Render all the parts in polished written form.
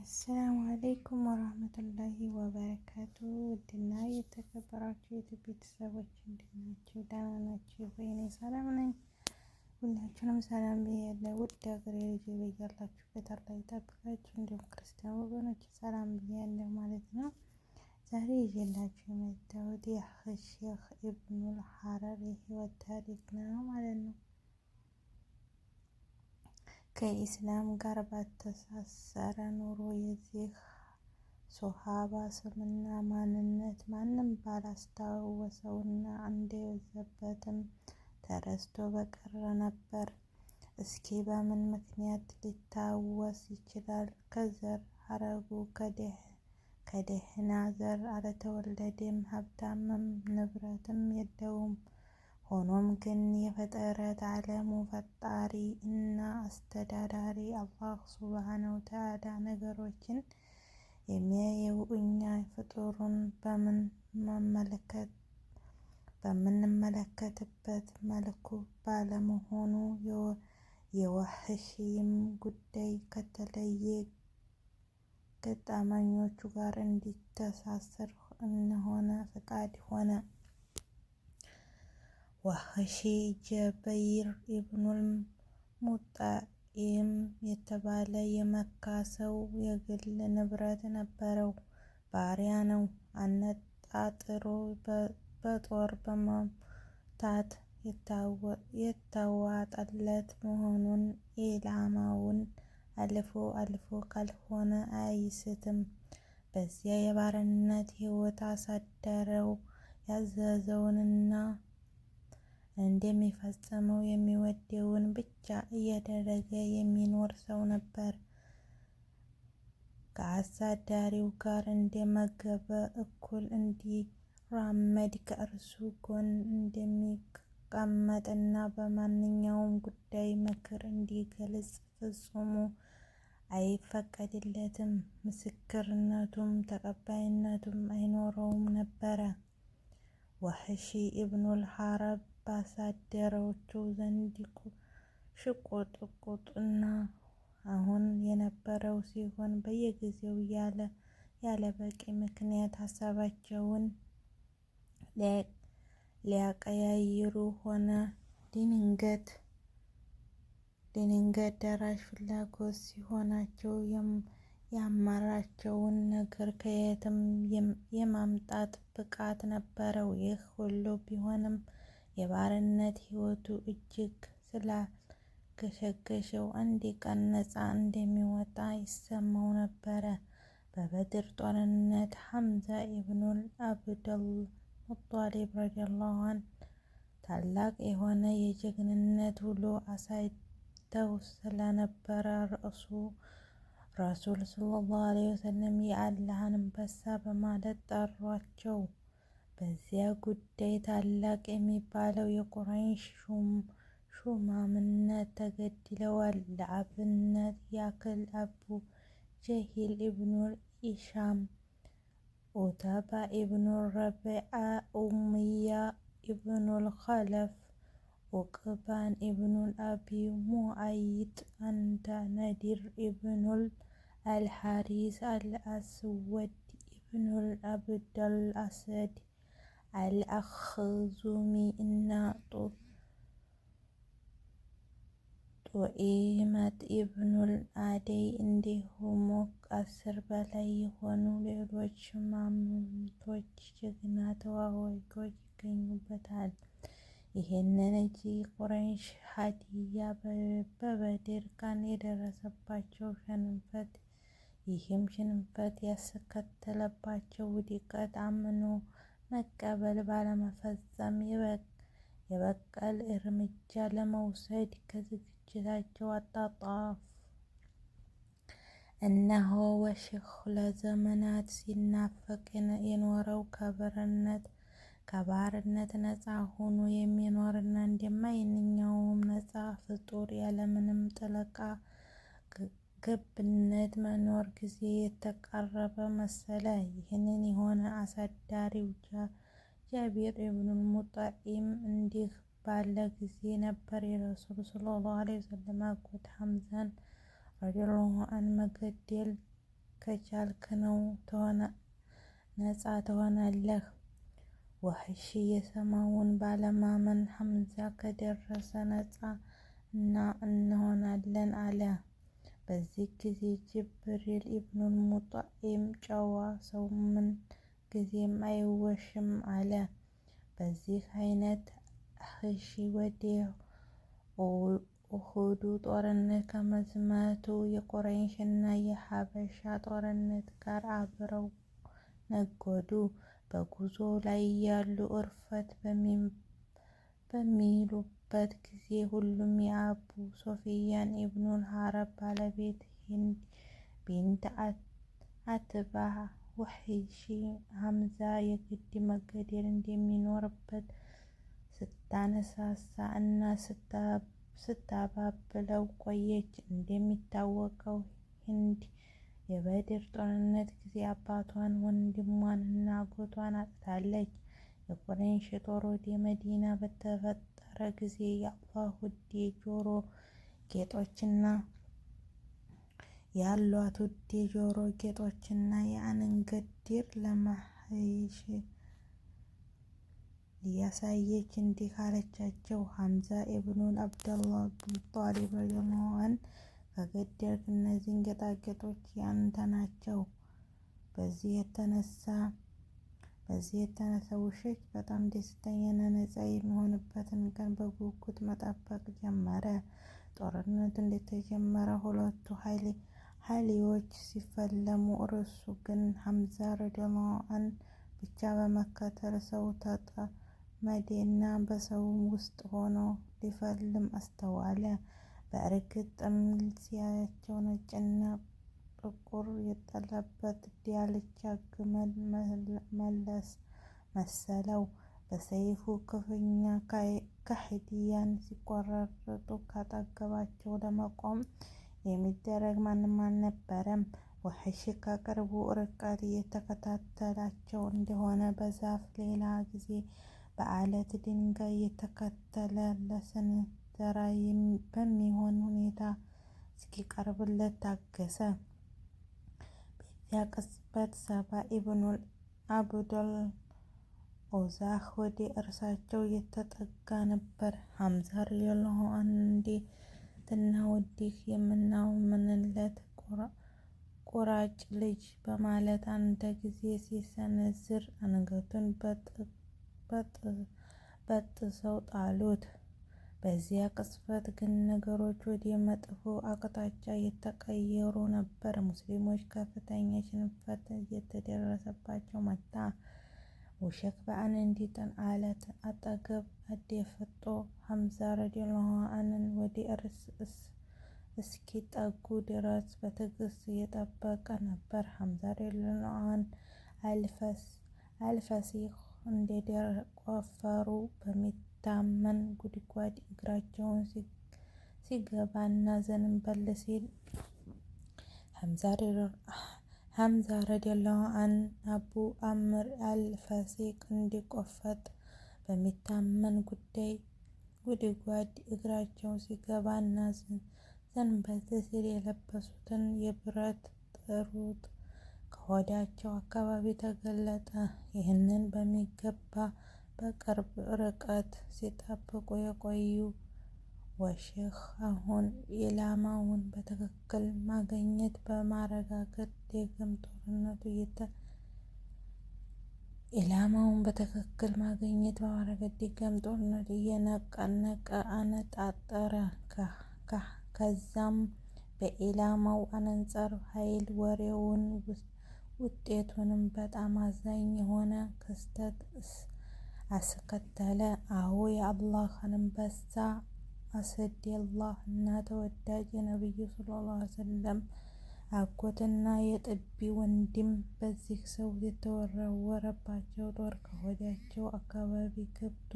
አሰላሙ አለይኩም ወራህመቱላሂ ወበረካቱ። ውድና የተከበራችሁ የዩቲዩብ ቤተሰቦች እንዴት ናችሁ? ደህና ናችሁ? እኔ ሰላም ነኝ። ሁላችሁንም ሰላም ብያለሁ። ውድ ሀገሬ ልጅ በያላችሁበት አላህ ይጠብቃችሁ። እንዲሁም ክርስቲያን ወገኖች ሰላም ብያለሁ ማለት ነው። ዛሬ ይዤላችሁ የመጣሁት የሼህ ኢብኑል ሐረር የህይወት ታሪክ ነው ማለት ነው። ከኢስላም ጋር ባተሳሰረ ኑሮ የዚህ ሶሃባ ስምና ማንነት ማንም ባላስታወሰውና እንደበዛበትም ተረስቶ በቀረ ነበር። እስኪ በምን ምክንያት ሊታወስ ይችላል? ከዘር ሐረጉ ከደህና ዘር አልተወለደም፣ ሀብታምም ንብረትም የለውም። ሆኖም ግን የፍጥረት ዓለሙ ፈጣሪ እና አስተዳዳሪ አላህ ሱብሓነሁ ወተዓላ ነገሮችን የሚያየው እኛ ፍጡሩን በምንመለከትበት መልኩ ባለመሆኑ የዋህሽም ጉዳይ ከተለየ ገጠመኞቹ ጋር እንዲተሳሰር እንሆነ ፈቃድ ሆነ። ዋህሺ ጀበይር ኢብኑል ሙጣኢም የተባለ የመካ ሰው የግል ንብረት ነበረው። ባሪያ ነው። አነጣጥሮ በጦር በመምታት የተዋጠለት መሆኑን ኢላማውን አልፎ ካልሆነ አይስትም። በዚያ የባርነት ሕይወት አሳደረው። ያዘዘውንና እንደሚፈጽመው የሚወደውን ብቻ እያደረገ የሚኖር ሰው ነበር። ከአሳዳሪው ጋር እንደመገበ እኩል እንዲራመድ ከእርሱ ጎን እንደሚቀመጥና በማንኛውም ጉዳይ ምክር እንዲገልጽ ፍጹም አይፈቀድለትም። ምስክርነቱም ተቀባይነቱም አይኖረውም ነበረ። ዋህሺ ኢብኑል ሐረር በአሳዳሪዎቹ ዘንድ ሽቆጥቆጥና አሁን የነበረው ሲሆን በየጊዜው ያለ በቂ ምክንያት ሀሳባቸውን ሊያቀያይሩ ሆነ ድንገት ደራሽ ፍላጎት ሲሆናቸው ያማራቸውን ነገር ከየትም የማምጣት ብቃት ነበረው። ይህ ሁሉ ቢሆንም የባርነት ሕይወቱ እጅግ ስላገሸገሸው አንድ ቀን ነፃ እንደሚወጣ ይሰማው ነበረ። በበድር ጦርነት ሐምዛ ኢብኑል አብዱል ሙጧሊብ ረዲየላሁ ዐንሁ ታላቅ የሆነ የጀግንነት ውሎ አሳይተው ስለነበረ ረሱል ሰለላሁ ዐለይሂ ወሰለም የአላህ አንበሳ በማለት ጠሯቸው። በዚያ ጉዳይ ታላቅ የሚባለው የቁረይሽ ሹማምነት ተገድለዋል። ለአብነት ያክል አቡ ጀሂል ኢብኑል ሂሻም፣ ኡተባ ኢብኑል ረቢዓ፣ ኡመያ ኢብኑል ኸለፍ፣ ዑቅባን ኢብኑል አቢ ሙዐይጥ፣ ነዲር ኢብኑል አልሐሪስ፣ አልአስወድ ኢብኑል አብደል አሰድ አልመኽዙሚ እና ጡዒመት ኢብኑል አደይ እንዲሁም 10 በላይ የሆኑ ሌሎች ሹማምንቶች ጀግና ተዋጊዎች ይገኙበታል። ይህንን እንጂ ቁረይሽ ሀዲያ በበድር ቀን የደረሰባቸው ሽንፈት ይህም ሽንፈት ያስከተለባቸው ውድቀት አምኖ መቀበል ባለመፈጸም የበቀል እርምጃ ለመውሰድ ከዝግጅታቸው አጣጣፉ። እነሆ ወሽህ ለዘመናት ሲናፈቅ የኖረው ከባርነት ነፃ ሆኖ የሚኖርና እንደማንኛውም ነፃ ፍጡር ያለምንም ጣልቃ ገብነት መኖር ጊዜ የተቃረበ መሰለ። ይህንን የሆነ አሳዳሪው ጀቢር ኢብኑል ሙጣኢም እንዲህ ባለ ጊዜ ነበር የረሱል ሰለላሁ ዐለይሂ ወሰለም አጎት ሐምዛን ረዲየላሁ ዐንሁ መገደል ከቻልክ ነው ነፃ ትሆናለህ። ወህሺ የሰማውን ባለማመን ሐምዛ ከደረሰ ነፃ እንሆናለን አለ። በዚህ ጊዜ ጅብሪል ኢብኑል ሙጠዒም ጨዋ ሰው ምን ጊዜም አይዋሽም አለ። በዚህ አይነት አህሺ ወደ ኡሁዱ ጦርነት ከመዝመቱ የቁረይሽና የሐበሻ ጦርነት ጋር አብረው ነጎዱ። በጉዞ ላይ እያሉ እርፈት በሚሉበት ጊዜ ሁሉም የአቡ ሱፊያን ኢብኑል ሐርብ ባለቤት ሂንድ ቢንት አትባህ ወህሺ ሐምዛ የግድ መገደል እንደሚኖርበት ስታነሳሳ እና ስታባብለው ቆየች። እንደሚታወቀው ሂንድ የበድር ጦርነት ጊዜ አባቷን፣ ወንድሟን እና አጎቷን አጥታለች። የቁረይሽ ጦር ወደ መዲና በተፈጠረ ጊዜ የአላህ ውድ የጆሮ ጌጦችና የአንገት ድር ለመህሺ ያሳየች እንዲህ አለቻቸው። ሐምዛ ኢብኑል አብዱልሙጧሊብ ረዲየላሁ ዐንሁ ከገደልክ እነዚህ ጌጣጌጦች ያንተ ናቸው። በዚህ የተነሳ ውሾች በጣም ደስተኛና ነፃ የሚሆኑበትን ቀን በጉጉት መጠበቅ ጀመረ። ጦርነቱ እንደተጀመረ ሁለቱ ኃይሎች ሲፋለሙ፣ እርሱ ግን ሐምዛ ረዲየላሁ ዐንሁ ብቻ በመከተል ሰው ተጠመደና በሰው ውስጥ ሆኖ ሊፋለም አስተዋለ። በእርግጥም ሲያያቸው ነጭና ጥቁር የጠለበት ዳልቻ ግመል መሰለው። በሰይፉ ክፉኛ ከሃዲያን ሲቆራረጡ ካጠገባቸው ለመቆም የሚደረግ ማንም አልነበረም። ወህሺ ከቅርብ ርቀት እየተከታተላቸው እንደሆነ በዛፍ ሌላ ጊዜ በአለት ድንጋይ እየተከተለ ለስንዘራ በሚሆን ሁኔታ እስኪቀርብለት ታገሰ። በዚያ ቅጽበት ሳባ ኢብኑል አብዱል ኡዛህ ወደ እርሳቸው እየተጠጋ ነበር። ሐምዛ ረዲየላሁ ዐንሁ እንዴትና ወዲህ የምናምንለት ቁራጭ ልጅ በማለት አንድ ጊዜ ሲሰነዝር አንገቱን በጥሰው ጣሉት። በዚያ ቅጽበት ግን ነገሮች ወደ መጥፎ አቅጣጫ እየተቀየሩ ነበር። ሙስሊሞች ከፍተኛ ሽንፈት እየደረሰባቸው መጣ። ውሸክ በአንድ አለት አጠገብ አደፍጦ ሐምዛ ረዲየላሁ ዐንሁ ወደ እርስ እስኪጠጉ ድረስ በትዕግስት እየጠበቀ ነበር። ሐምዛ ረዲየላሁ ዐንሁ አልፈሲህ እንደቆፈሩ በሚታመን ጉድጓድ እግራቸውን ሲገባና ዘንበል ሲል ሐምዛ ረዲየላሁ ዐንሁ አቡ አምር አልፈሲህ እንዲቆፈጥ በሚታመን ጉድጓድ እግራቸው ሲገባና ዘንበል ሲል የለበሱትን የብረት ጥሩር ከሆዳቸው አካባቢ ተገለጠ። ይህንን በሚገባ በቅርብ ርቀት ሲጠብቁ የቆዩ ወህሺ አሁን ኢላማውን በትክክል ማግኘት በማረጋገጥ ድጋሚ ጦርነቱ እየነቀነቀ አነጣጠረ። ከዛም በኢላማው አንጻር ኃይል ወሬውን ውጤቱንም በጣም አሳዛኝ የሆነ ክስተት አስከተለ። አዎ የአላህ አንበሳ አሰደላህ እና ተወዳጅ የነቢዩ ሰለላሁ ዐለይሂ ወሰለም አጎትና የጥቢ ወንድም በዚህ ሰው የተወረወረባቸው ጦር ከሆዳቸው አካባቢ ገብቶ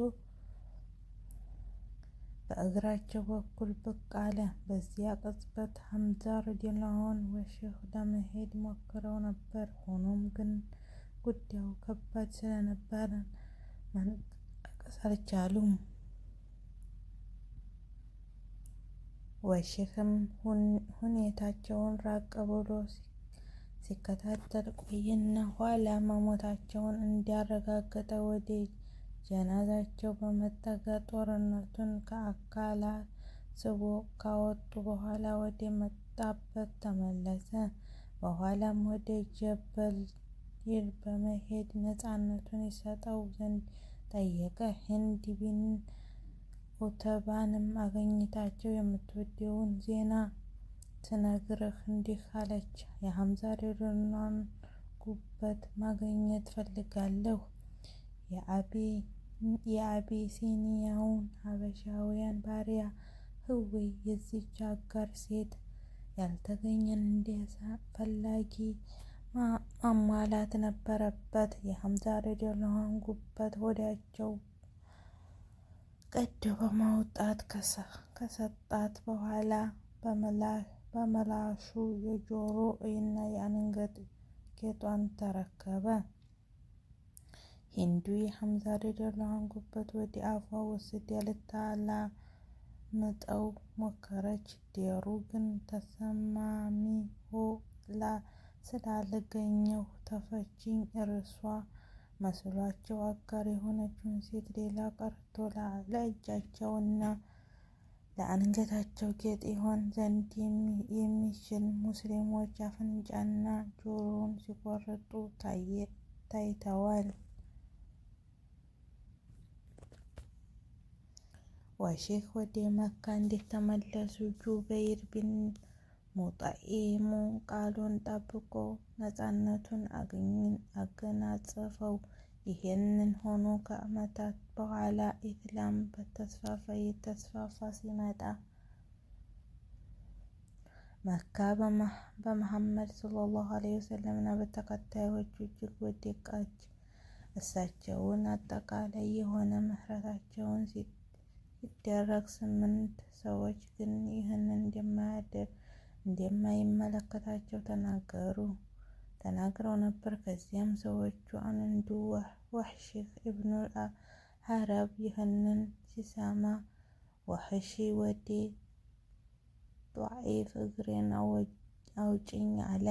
በእግራቸው በኩል ብቅ አለ። በዚያ ቅጽበት ሐምዛ ረዲየላሁ ዐንሁ ወህሺ ለመሄድ ሞክረው ነበር። ሆኖም ግን ጉዳዩ ከባድ ስለነበር መንቀሳቀስ አልቻሉም። ወህሺም ሁኔታቸውን ራቅ ብሎ ሲከታተል ቆየና ኋላ መሞታቸውን እንዲያረጋገጠ ወደ ጀናዛቸው በመጠጋት ጦርነቱን ከአካላት ስቦ ካወጡ በኋላ ወደ መጣበት ተመለሰ። በኋላም ወደ ጀበል ሂር በመሄድ ነፃነቱን ይሰጠው ዘንድ ጠየቀ። ሂንድ ቢን ኡተባንም አግኝታቸው የምትወደውን ዜና ትነግርህ እንዲህ አለች። የሐምዛ ሬዲዮን ጉበት ማግኘት ፈልጋለሁ። የአቢሲኒያውን ሀበሻውያን ባሪያ ህዌ የዚች አጋር ሴት ያልተገኘን እንዲያሳ ፈላጊ ማሟላት ነበረበት። የሐምዛ ሬዲዮን ጉበት ወዲያቸው ቀዶ በማውጣት ከሰጣት በኋላ በመላሹ የጆሮ እና የአንገት ጌጧን ተረከበ። ሂንዱ የሐምዛ ሬዲዮን ጉበት ወደ አፏ ወስዳ ልታላምጠው ሞከረች። ዴሩ ግን ተስማሚ ስላልገኘሁ ተፈችኝ። እርሷ መስሏቸው አጋር የሆነችውን ሴት ሌላ ቀርቶ ለእጃቸው እና ለአንገታቸው ጌጥ ይሆን ዘንድ የሚችል ሙስሊሞች አፍንጫና ጆሮውን ሲቆርጡ ታይተዋል። ወሺህ ወደ መካ እንደተመለሱ ጁበይር ቢን ሙጠዒም ቃሉን ጠብቆ ነፃነቱን አጎናጸፈው። ይህንን ሆኖ ከዓመታት በኋላ ኢስላም እየተስፋፋ ሲመጣ መካ በመሐመድ ሰ.ዐ.ወ እና በተከታዮቹ እጅግ ወደቀች። እሳቸውን አጠቃላይ የሆነ ምህረታቸውን ሲደረግ 8 ሰዎች ግን ይህንን እንደማይመለከታቸው ተናግረው ነበር። ከዚያም ሰዎቹ አንዱ ወሕሺህ ኢብኑል ሐርብ ይህንን ሲሰማ ወሕሺ ወደ ጧኢፍ እግሬን አውጭኝ አለ።